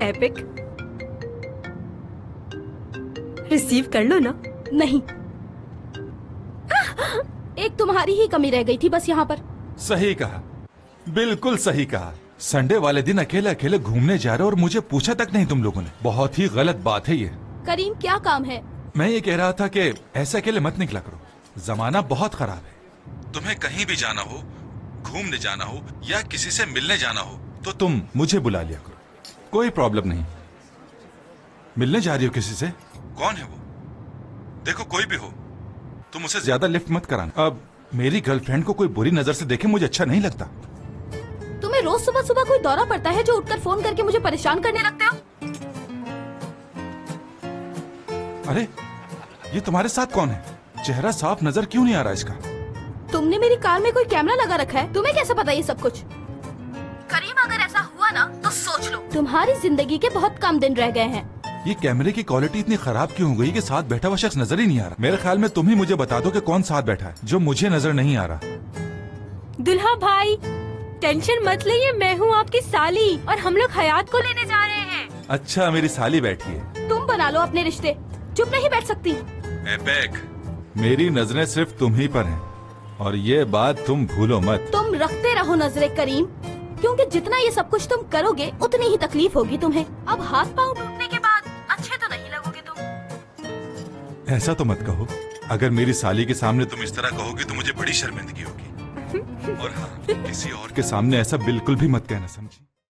Epic, receive कर लो ना। नहीं, एक तुम्हारी ही कमी रह गई थी बस यहाँ पर। सही कहा, बिल्कुल सही कहा। संडे वाले दिन अकेले अकेले घूमने जा रहे हो और मुझे पूछा तक नहीं तुम लोगों ने। बहुत ही गलत बात है ये। करीम, क्या काम है? मैं ये कह रहा था कि ऐसे अकेले मत निकला करो, जमाना बहुत खराब है। तुम्हें कहीं भी जाना हो, घूमने जाना हो या किसी से मिलने जाना हो तो तुम मुझे बुला लिया करो, कोई प्रॉब्लम नहीं। मिलने जा रही हो किसी से? कौन है वो? देखो कोई भी हो, तुम उसे ज्यादा लिफ्ट मत कराना। अब मेरी गर्लफ्रेंड को कोई बुरी नजर से देखे मुझे अच्छा नहीं लगता। तुम्हें रोज सुबह सुबह कोई दौरा पड़ता है जो उठकर फोन करके मुझे परेशान करने लगते हो? अरे ये तुम्हारे साथ कौन है? चेहरा साफ नजर क्यों नहीं आ रहा इसका? तुमने मेरी कार में कोई कैमरा लगा रखा है? तुम्हें कैसे पता ये सब कुछ? करीम, अगर ऐसा हुआ ना तो सोच लो, तुम्हारी जिंदगी के बहुत कम दिन रह गए हैं। ये कैमरे की क्वालिटी इतनी खराब क्यों हो गई कि साथ बैठा हुआ शख्स नजर ही नहीं आ रहा? मेरे ख्याल में तुम ही मुझे बता दो कि कौन साथ बैठा है जो मुझे नजर नहीं आ रहा। दुल्हा भाई, टेंशन मत लीजिए, मैं हूँ आपकी साली और हम लोग हयात को लेने जा रहे हैं। अच्छा, मेरी साली बैठी है। तुम बना लो अपने रिश्ते, चुप नहीं बैठ सकती। एपेक, मेरी नजरें सिर्फ तुम ही पर हैं और ये बात तुम भूलो मत। तुम रखते रहो नजरें करीम, क्योंकि जितना ये सब कुछ तुम करोगे उतनी ही तकलीफ होगी तुम्हें। अब हाथ पाँव टूटने के बाद अच्छे तो नहीं लगोगे तुम। ऐसा तो मत कहो। अगर मेरी साली के सामने तुम इस तरह कहोगी तो मुझे बड़ी शर्मिंदगी होगी। और हाँ, किसी और के सामने ऐसा बिल्कुल भी मत कहना, समझी?